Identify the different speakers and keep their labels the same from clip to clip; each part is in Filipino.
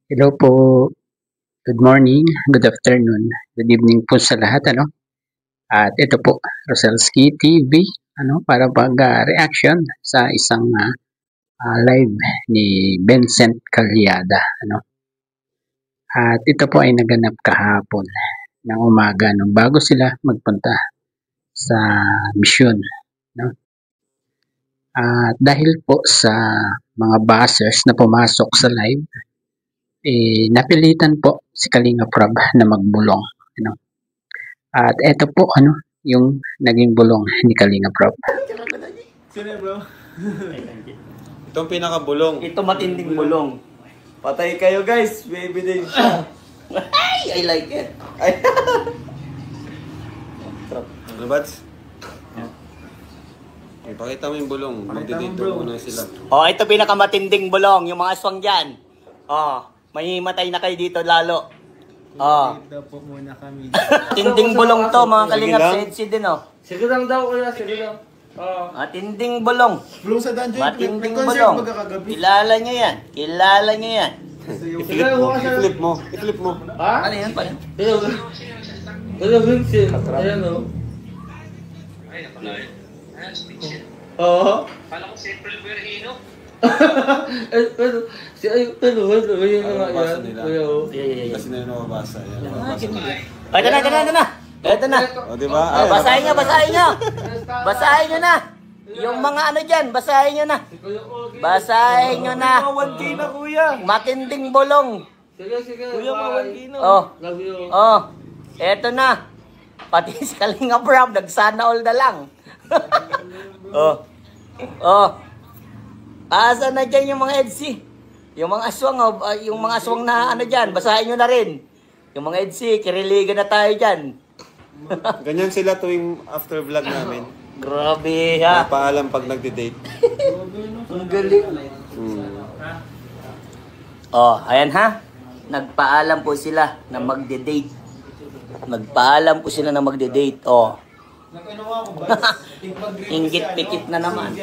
Speaker 1: Hello po, good morning, good afternoon, good evening po sa lahat, At ito po, Roselski TV, para mag-reaction sa isang live ni Vincent Calyada, At ito po ay naganap kahapon ng umaga, bago sila magpunta sa misyon, At dahil po sa mga buzzers na pumasok sa live, napilitan po si Kalinga Prab na magbulong. At eto po, yung naging bulong ni Kalinga Prab.
Speaker 2: Sino bro? Itong pinakabulong.
Speaker 3: Ito matinding bulong. Patay kayo guys, may ebidensya. Ay, I like it.
Speaker 2: Ano bats? Ipakita mo yung bulong. Magdidito muna sila.
Speaker 3: Oh, ito pinakamatinding bulong, yung mga aswang dyan. Oh, mahimatay na kayo dito lalo. Oh.
Speaker 4: Daw po muna kami.
Speaker 3: Tinding bulong to, mga kalingap sa EDC din, oh.
Speaker 4: Sige lang daw, kuya. Sige lang.
Speaker 3: Matinding bulong.
Speaker 4: Bulong sa dungeon.
Speaker 3: Matinding bulong. Kilala nyo yan. Kilala nyo yan.
Speaker 2: I-flip mo. I-flip mo. I-flip mo.
Speaker 4: Ha?
Speaker 3: Ano yan pala?
Speaker 4: Hello, Vincent. Ayan, o. Oo.
Speaker 5: Kala ko simple Berhino.
Speaker 4: Pero, yun na nga
Speaker 2: Nababasa
Speaker 4: yan.
Speaker 2: nila.
Speaker 4: Kuya, o.
Speaker 2: Kasi na yung nababasa. Yan, nababasa nila.
Speaker 3: Ay, ito na, ito na, ito na. Ito na.
Speaker 2: O, diba?
Speaker 3: Oh, basahin nyo, basahin nyo. Basahin nyo na. Yung mga ano dyan, basahin nyo na. Basahin nyo na.
Speaker 4: 1K na, kuya.
Speaker 3: Matinding bulong.
Speaker 4: Sige.
Speaker 3: Kuya,
Speaker 4: bye.
Speaker 3: 1K na. Oh.
Speaker 4: Love you.
Speaker 3: Oh. Eto na. Pati si Kalinga Prab, nagsana all na lang. Oh. Oh. Asa na dyan yung mga EDC? Yung mga aswang, yung mga aswang na ano dyan, basahin nyo na rin. Yung mga EDC, kiriligan na tayo dyan.
Speaker 2: Ganyan sila tuwing after vlog namin.
Speaker 3: Grabe ha.
Speaker 2: Paalam pag nagde-date.
Speaker 3: Ang galing. Oh, ayan ha. Nagpaalam po sila na magde-date. Nagpaalam po sila na magde-date. Oh. Inggit-pikit na naman.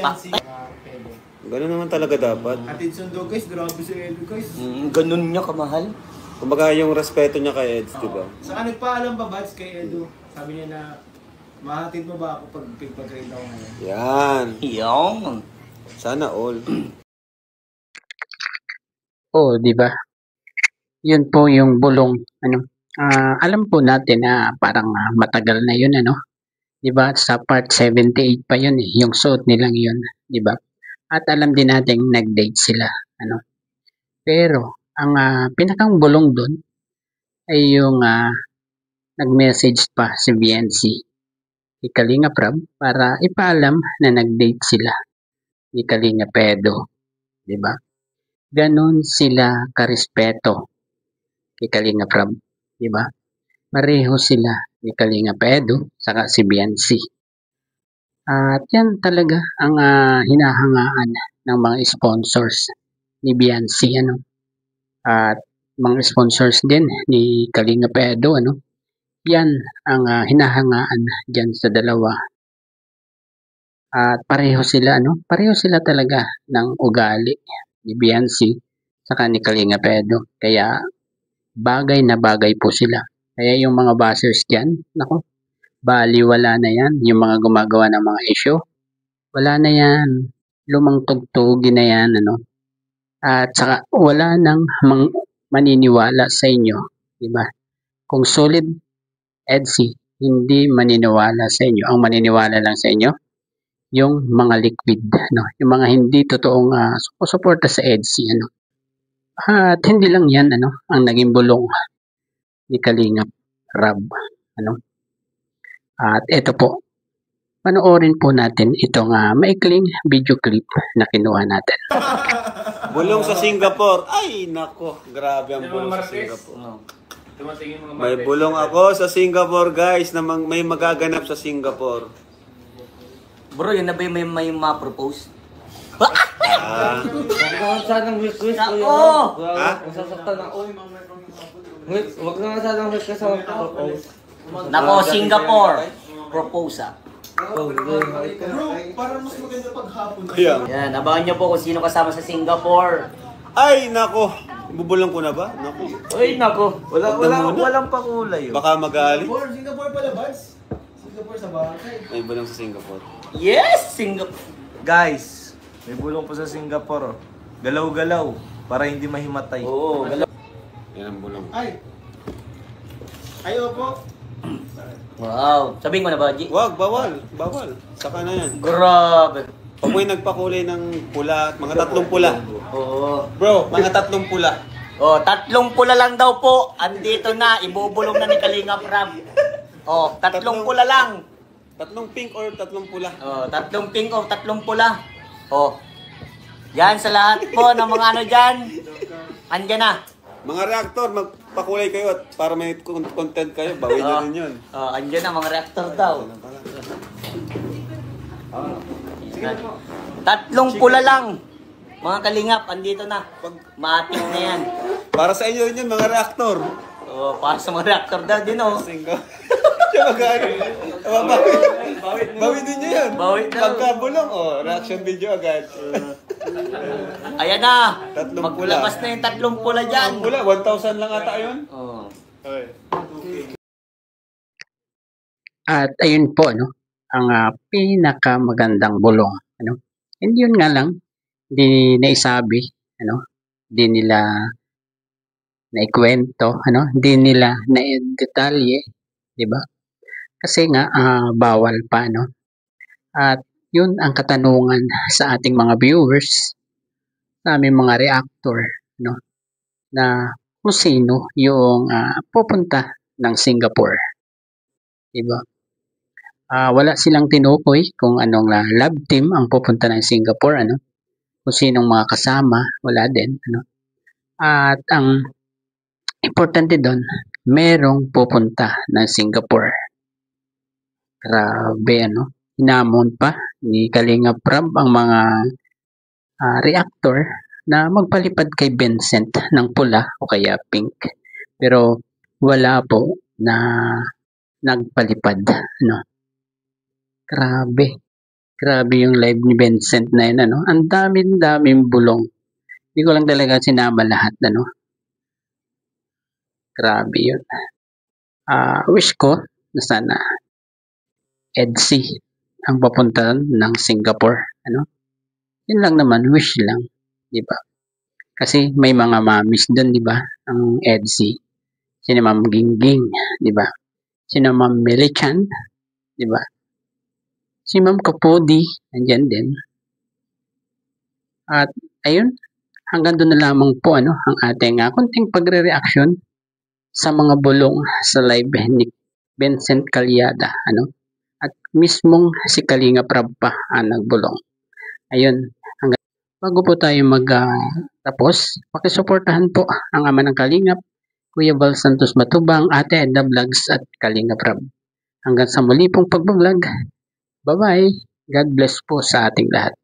Speaker 2: Ganun naman talaga dapat.
Speaker 4: Atid sundo guys, grabe si Edo guys.
Speaker 3: Ganun niya kamahal.
Speaker 2: Kumbaga yung respeto niya kay Eds, diba?
Speaker 4: Saka nagpaalam ba Bats kay Edo? Sabi niya na, mahatid mo ba ako pag pag-grade ako ngayon?
Speaker 2: Yan.
Speaker 3: Yung.
Speaker 2: Sana all.
Speaker 1: Oh, di ba? Yun po yung bulong, alam po natin na parang matagal na yun, Di ba? Sa part 78 pa yun yung suot nilang yun, di ba? At alam din natin nag-date sila, Pero ang pinakang bulong doon ay yung nag-message pa si VNC ni Kalinga Prab para ipaalam na nag-date sila ni Kalinga Pedo, di ba? Ganon sila karespeto kay Kalinga Prab, di ba? Pareho sila ni Kalinga Pedo saka si VNC. At yan talaga ang hinahangaan ng mga sponsors ni VNC, At mga sponsors din ni Kalinga Pedo, Yan ang hinahangaan diyan sa dalawa. At pareho sila, Pareho sila talaga ng ugali ni VNC saka ni Kalinga Pedo. Kaya bagay na bagay po sila. Kaya yung mga buzzers diyan, baliwala na yan. Yung mga gumagawa ng mga issue, wala na yan. Lumang tugtugin na yan, At saka wala nang maniniwala sa inyo, di ba? Kung solid EDC, hindi maniniwala sa inyo. Ang maniniwala lang sa inyo, yung mga liquid, Yung mga hindi totoong suporta sa EDC, At hindi lang yan, ang naging bulong ni Kalinga Prab, At ito po, panoorin po natin itong maikling video clip na kinuha natin.
Speaker 2: Bulong sa Singapore. Ay, nako. Grabe ang bulong sa Singapore. May bulong ako sa Singapore, guys, na may magaganap sa Singapore.
Speaker 3: Bro, yun na ba yung may ma-propose?
Speaker 4: Huwag naman sanang request ko yun.
Speaker 3: Ako!
Speaker 4: Masasaktan ako. Huwag naman sanang request sa propose.
Speaker 3: Nako, Singapore. Propose
Speaker 4: Bro,
Speaker 5: Parang mas maganda paghapon.
Speaker 2: Kaya.
Speaker 3: Yan, abangan nyo po kung sino kasama sa Singapore.
Speaker 2: Ay, nako. Bubulong ko na ba? Naku.
Speaker 3: Uy, nako.
Speaker 2: Walang
Speaker 3: pakulay.
Speaker 2: Baka magaling.
Speaker 4: Singapore pala, Buds. Singapore sa Boracay.
Speaker 2: May bulong sa Singapore.
Speaker 3: Yes, Singapore.
Speaker 6: Guys, may bulong po sa Singapore. Oh. Galaw-galaw para hindi mahimatay.
Speaker 3: Oo, galaw.
Speaker 2: Yan ang bulong.
Speaker 4: Ay! Opo.
Speaker 3: Wow. Sabihin ko na ba, G?
Speaker 2: Wag, bawal. Bawal. Saka na yan.
Speaker 3: Grabe.
Speaker 2: Pag may nagpakulay ng pula, mga 3 pula.
Speaker 3: Oo.
Speaker 2: Bro, mga 3 pula.
Speaker 3: Oh, 3 pula lang daw po. Andito na, ibubulong na ni Kalingap Rab. Oh, 3 pula lang.
Speaker 2: 3 pink or 3 pula?
Speaker 3: Oh, 3 pink o 3 pula. Oh. Yan sa lahat po ng mga ano dyan. Andyan na.
Speaker 2: Mga reactor, magpakulay kayo at para may content kayo, bawin nyo rin yun.
Speaker 3: Oh, andyan na mga reactor daw. Yan. 3 pula lang. Mga Kalingap, andito na. Matik na yan.
Speaker 2: Para sa inyo rin yun, mga reactor.
Speaker 3: Oh, para sa mga reactor daw din oh.
Speaker 2: Single. Siya magkano. Bawin din nyo yun.
Speaker 3: Bawin daw.
Speaker 2: Pagkabulong, reaction video agad.
Speaker 3: Ayan na.
Speaker 2: 3 pula.
Speaker 3: Maglabas na yung 3 pula dyan.
Speaker 2: Ang pula, 1,000 lang ata yun.
Speaker 3: Oh.
Speaker 1: At ayun po, no, ang pinakamagandang bulong. Ano? Hindi yun nga lang, di naisabi, ano, di nila naikwento, ano, di nila naidetalye, di ba? Kasi nga, bawal pa, no? At yun ang katanungan sa ating mga viewers, sa aming mga reactor, no, na kung sino yung pupunta ng Singapore, di ba? Wala silang tinukoy kung anong love team ang pupunta ng Singapore, ano, kung sinong mga kasama, wala din, ano. At ang importante doon, merong pupunta ng Singapore. Grabe, ano, hinamon pa ni Kalingap Rab ang mga reactor na magpalipad kay Vincent ng pula o kaya pink. Pero wala po na nagpalipad, ano. Grabe yung live ni Vincent na yun, ano. Ang daming bulong. Hindi ko lang talaga sinama lahat, ano. Grabe yun. Wish ko na sana EDSI ang papunta ng Singapore, ano. Yun lang naman, wish lang, di ba? Kasi may mga mamis doon, di ba? Ang EDSI. Sina Ma'am Gingging, di ba? Sina Ma'am Melichan, di ba? Si Ma'am Kapodi, andyan din. At ayun, hanggang doon na lamang po, ano, ang ating konting pagre-reaction sa mga bulong sa live ni Vincent Calyada, ano. At mismong si Kalingap Rab pa nagbulong. Ayun, bago po tayo tapos, pakisuportahan po ang ama ng Kalingap, Kuya Val Santos Matubang, Ate Edna Vlogs at Kalingap Rab. Hanggang sa muli pong pagbablog. Bye-bye. God bless po sa ating lahat.